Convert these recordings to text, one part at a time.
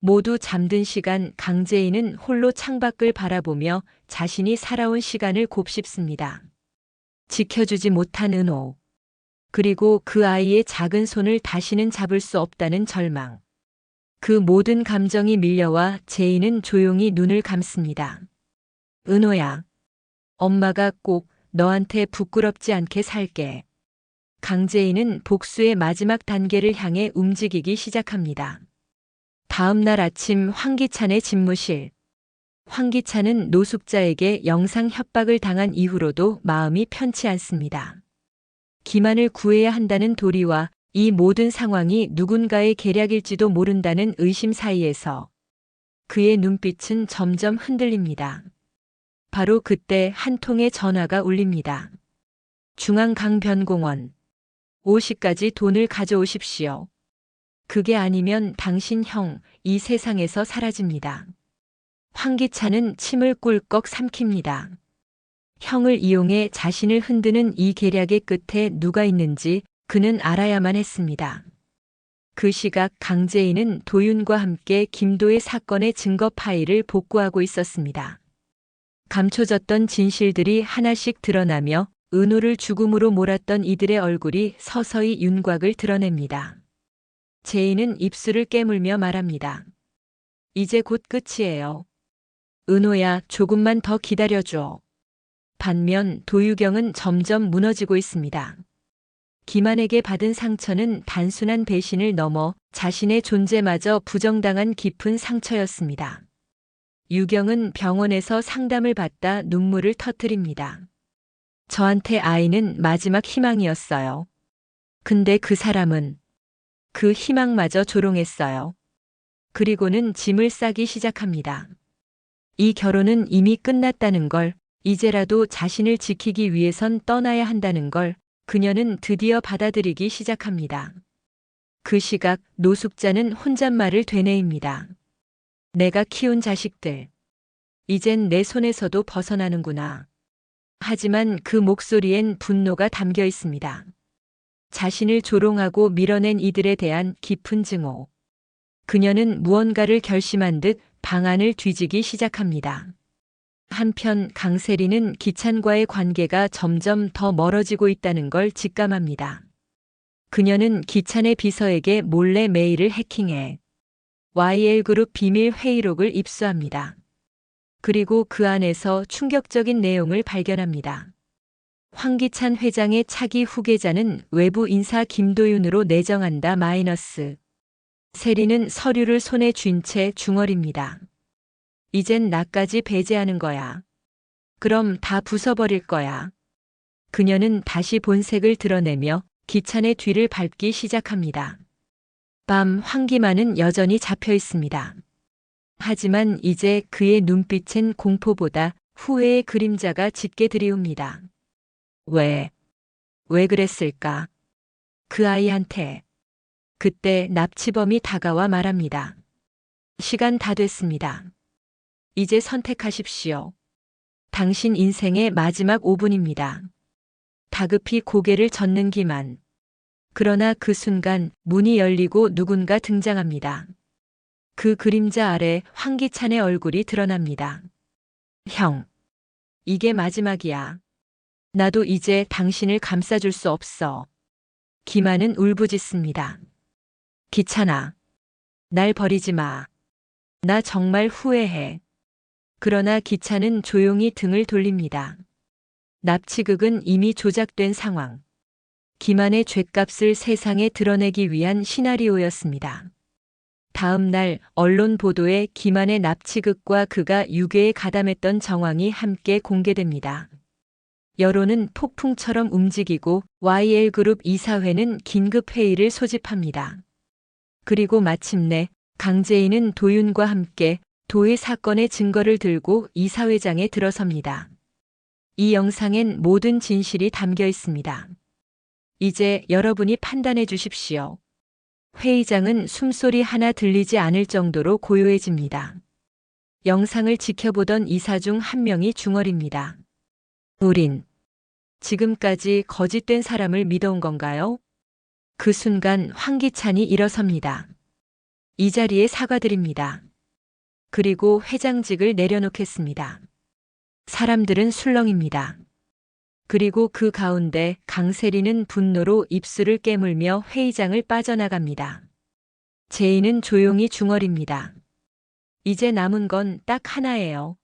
모두 잠든 시간 강재인은 홀로 창밖을 바라보며 자신이 살아온 시간을 곱씹습니다. 지켜주지 못한 은호. 그리고 그 아이의 작은 손을 다시는 잡을 수 없다는 절망. 그 모든 감정이 밀려와 재인은 조용히 눈을 감습니다. 은호야. 엄마가 꼭 너한테 부끄럽지 않게 살게. 강재인은 복수의 마지막 단계를 향해 움직이기 시작합니다. 다음 날 아침 황기찬의 집무실. 황기찬은 노숙자에게 영상 협박을 당한 이후로도 마음이 편치 않습니다. 기만을 구해야 한다는 도리와 이 모든 상황이 누군가의 계략일지도 모른다는 의심 사이에서 그의 눈빛은 점점 흔들립니다. 바로 그때 한 통의 전화가 울립니다. 중앙강변공원. 5시까지 돈을 가져오십시오. 그게 아니면 당신 형 이 세상에서 사라집니다. 황기찬은 침을 꿀꺽 삼킵니다. 형을 이용해 자신을 흔드는 이 계략의 끝에 누가 있는지 그는 알아야만 했습니다. 그 시각 강재인은 도윤과 함께 김도의 사건의 증거 파일을 복구하고 있었습니다. 감춰졌던 진실들이 하나씩 드러나며 은호를 죽음으로 몰았던 이들의 얼굴이 서서히 윤곽을 드러냅니다. 재인은 입술을 깨물며 말합니다. 이제 곧 끝이에요. 은호야, 조금만 더 기다려줘. 반면 도유경은 점점 무너지고 있습니다. 기만에게 받은 상처는 단순한 배신을 넘어 자신의 존재마저 부정당한 깊은 상처였습니다. 유경은 병원에서 상담을 받다 눈물을 터뜨립니다. 저한테 아이는 마지막 희망이었어요. 근데 그 사람은 그 희망마저 조롱했어요. 그리고는 짐을 싸기 시작합니다. 이 결혼은 이미 끝났다는 걸, 이제라도 자신을 지키기 위해선 떠나야 한다는 걸 그녀는 드디어 받아들이기 시작합니다. 그 시각 노숙자는 혼잣말을 되뇌입니다. 내가 키운 자식들. 이젠 내 손에서도 벗어나는구나. 하지만 그 목소리엔 분노가 담겨 있습니다. 자신을 조롱하고 밀어낸 이들에 대한 깊은 증오. 그녀는 무언가를 결심한 듯 방안을 뒤지기 시작합니다. 한편 강세리는 기찬과의 관계가 점점 더 멀어지고 있다는 걸 직감합니다. 그녀는 기찬의 비서에게 몰래 메일을 해킹해 YL그룹 비밀 회의록을 입수합니다. 그리고 그 안에서 충격적인 내용을 발견합니다. 황기찬 회장의 차기 후계자는 외부 인사 김도윤으로 내정한다 마이너스. 세리는 서류를 손에 쥔 채 중얼입니다. 이젠 나까지 배제하는 거야. 그럼 다 부숴버릴 거야. 그녀는 다시 본색을 드러내며 기찬의 뒤를 밟기 시작합니다. 밤 황기만은 여전히 잡혀 있습니다. 하지만 이제 그의 눈빛엔 공포보다 후회의 그림자가 짙게 드리웁니다. 왜 그랬을까? 그 아이한테. 그때 납치범이 다가와 말합니다. 시간 다 됐습니다. 이제 선택하십시오. 당신 인생의 마지막 5분입니다. 다급히 고개를 젓는 기만. 그러나 그 순간 문이 열리고 누군가 등장합니다. 그 그림자 아래 황기찬의 얼굴이 드러납니다. 형. 이게 마지막이야. 나도 이제 당신을 감싸줄 수 없어. 기만은 울부짖습니다. 기찬아. 날 버리지 마. 나 정말 후회해. 그러나 기찬은 조용히 등을 돌립니다. 납치극은 이미 조작된 상황. 기만의 죗값을 세상에 드러내기 위한 시나리오였습니다. 다음 날 언론 보도에 기만의 납치극과 그가 유괴에 가담했던 정황이 함께 공개됩니다. 여론은 폭풍처럼 움직이고 YL그룹 이사회는 긴급회의를 소집합니다. 그리고 마침내 강재인은 도윤과 함께 도의 사건의 증거를 들고 이사회장에 들어섭니다. 이 영상엔 모든 진실이 담겨 있습니다. 이제 여러분이 판단해 주십시오. 회의장은 숨소리 하나 들리지 않을 정도로 고요해집니다. 영상을 지켜보던 이사 중 한 명이 중얼입니다. 우린 지금까지 거짓된 사람을 믿어온 건가요? 그 순간 황기찬이 일어섭니다. 이 자리에 사과드립니다. 그리고 회장직을 내려놓겠습니다. 사람들은 술렁입니다. 그리고 그 가운데 강세리는 분노로 입술을 깨물며 회의장을 빠져나갑니다. 제인은 조용히 중얼입니다. 이제 남은 건 딱 하나예요.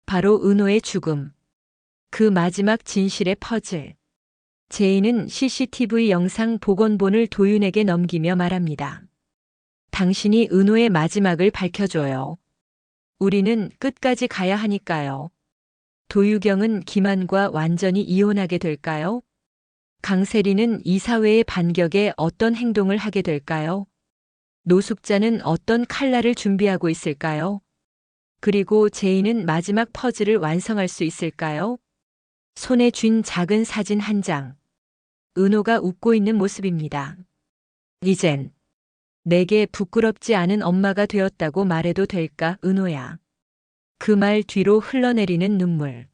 바로 은호의 죽음. 그 마지막 진실의 퍼즐. 제인은 CCTV 영상 복원본을 도윤에게 넘기며 말합니다. 당신이 은호의 마지막을 밝혀줘요. 우리는 끝까지 가야 하니까요. 도유경은 김한과 완전히 이혼하게 될까요? 강세리는 이사회의 반격에 어떤 행동을 하게 될까요? 노숙자는 어떤 칼날을 준비하고 있을까요? 그리고 제인은 마지막 퍼즐을 완성할 수 있을까요? 손에 쥔 작은 사진 한 장. 은호가 웃고 있는 모습입니다. 이젠 내게 부끄럽지 않은 엄마가 되었다고 말해도 될까, 은호야. 그 말 뒤로 흘러내리는 눈물.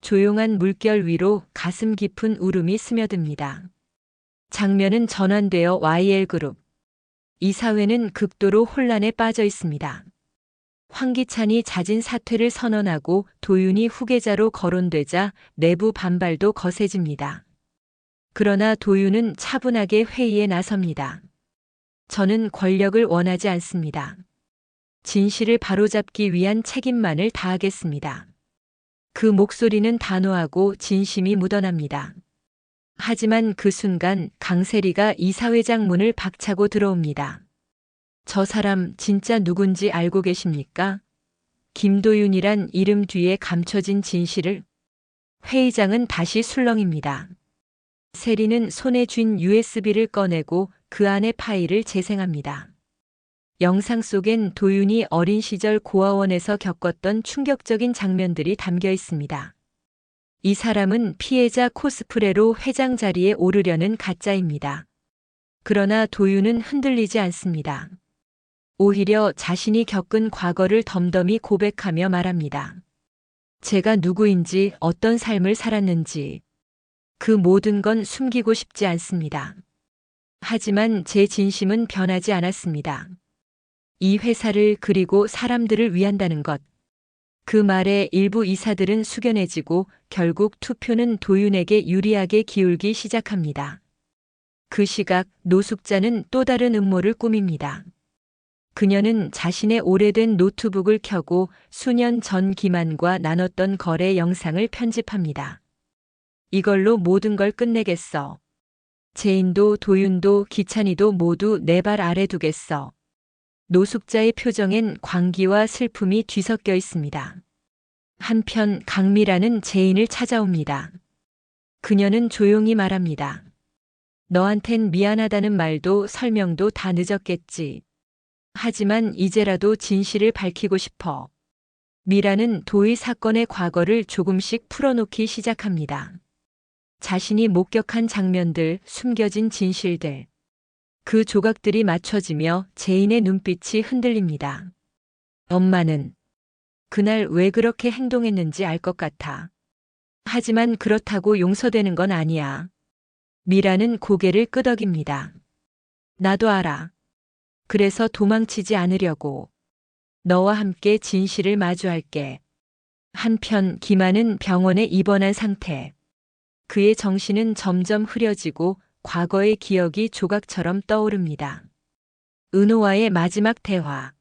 조용한 물결 위로 가슴 깊은 울음이 스며듭니다. 장면은 전환되어 YL그룹. 이사회는 극도로 혼란에 빠져 있습니다. 황기찬이 자진 사퇴를 선언하고 도윤이 후계자로 거론되자 내부 반발도 거세집니다. 그러나 도윤은 차분하게 회의에 나섭니다. 저는 권력을 원하지 않습니다. 진실을 바로잡기 위한 책임만을 다하겠습니다. 그 목소리는 단호하고 진심이 묻어납니다. 하지만 그 순간 강세리가 이사회장 문을 박차고 들어옵니다. 저 사람 진짜 누군지 알고 계십니까? 김도윤이란 이름 뒤에 감춰진 진실을. 회의장은 다시 술렁입니다. 세리는 손에 쥔 USB를 꺼내고 그 안의 파일을 재생합니다. 영상 속엔 도윤이 어린 시절 고아원에서 겪었던 충격적인 장면들이 담겨 있습니다. 이 사람은 피해자 코스프레로 회장 자리에 오르려는 가짜입니다. 그러나 도윤은 흔들리지 않습니다. 오히려 자신이 겪은 과거를 덤덤히 고백하며 말합니다. 제가 누구인지, 어떤 삶을 살았는지, 그 모든 건 숨기고 싶지 않습니다. 하지만 제 진심은 변하지 않았습니다. 이 회사를 그리고 사람들을 위한다는 것. 그 말에 일부 이사들은 숙연해지고 결국 투표는 도윤에게 유리하게 기울기 시작합니다. 그 시각 노숙자는 또 다른 음모를 꾸밉니다. 그녀는 자신의 오래된 노트북을 켜고 수년 전 김한과 나눴던 거래 영상을 편집합니다. 이걸로 모든 걸 끝내겠어. 제인도 도윤도 기찬이도 모두 내 발 아래 두겠어. 노숙자의 표정엔 광기와 슬픔이 뒤섞여 있습니다. 한편 강미라는 제인을 찾아옵니다. 그녀는 조용히 말합니다. 너한텐 미안하다는 말도 설명도 다 늦었겠지. 하지만 이제라도 진실을 밝히고 싶어. 미라는 도의 사건의 과거를 조금씩 풀어놓기 시작합니다. 자신이 목격한 장면들, 숨겨진 진실들. 그 조각들이 맞춰지며 제인의 눈빛이 흔들립니다. 엄마는 그날 왜 그렇게 행동했는지 알 것 같아. 하지만 그렇다고 용서되는 건 아니야. 미라는 고개를 끄덕입니다. 나도 알아. 그래서 도망치지 않으려고. 너와 함께 진실을 마주할게. 한편 김한은 병원에 입원한 상태. 그의 정신은 점점 흐려지고 과거의 기억이 조각처럼 떠오릅니다. 은호와의 마지막 대화.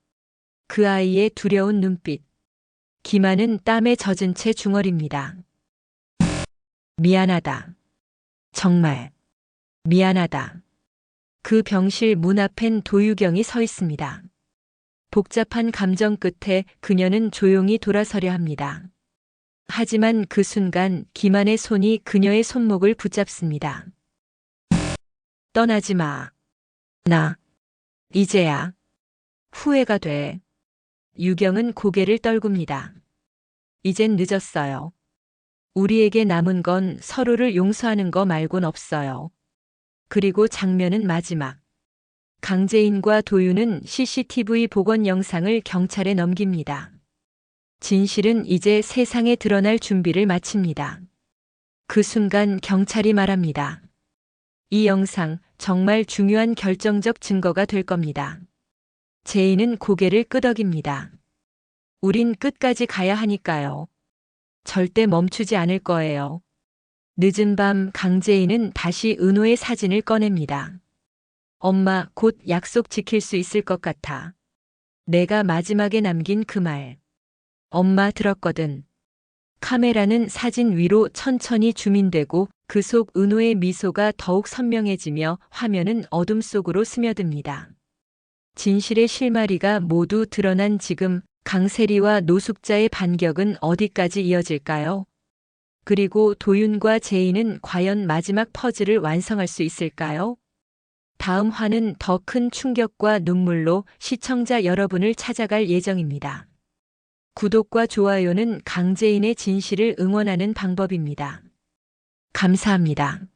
그 아이의 두려운 눈빛. 김한은 땀에 젖은 채 중얼입니다. 미안하다. 정말 미안하다. 그 병실 문 앞엔 도유경이 서 있습니다. 복잡한 감정 끝에 그녀는 조용히 돌아서려 합니다. 하지만 그 순간 김한의 손이 그녀의 손목을 붙잡습니다. 떠나지 마. 나 이제야 후회가 돼. 유경은 고개를 떨굽니다. 이젠 늦었어요. 우리에게 남은 건 서로를 용서하는 거 말곤 없어요. 그리고 장면은 마지막. 강재인과 도윤은 CCTV 복원 영상을 경찰에 넘깁니다. 진실은 이제 세상에 드러날 준비를 마칩니다. 그 순간 경찰이 말합니다. 이 영상 정말 중요한 결정적 증거가 될 겁니다. 제인은 고개를 끄덕입니다. 우린 끝까지 가야 하니까요. 절대 멈추지 않을 거예요. 늦은 밤 강제인은 다시 은호의 사진을 꺼냅니다. 엄마, 곧 약속 지킬 수 있을 것 같아. 내가 마지막에 남긴 그 말. 엄마 들었거든. 카메라는 사진 위로 천천히 줌인되고 그 속 은호의 미소가 더욱 선명해지며 화면은 어둠 속으로 스며듭니다. 진실의 실마리가 모두 드러난 지금 강세리와 노숙자의 반격은 어디까지 이어질까요? 그리고 도윤과 제인은 과연 마지막 퍼즐을 완성할 수 있을까요? 다음 화는 더 큰 충격과 눈물로 시청자 여러분을 찾아갈 예정입니다. 구독과 좋아요는 강제인의 진실을 응원하는 방법입니다. 감사합니다.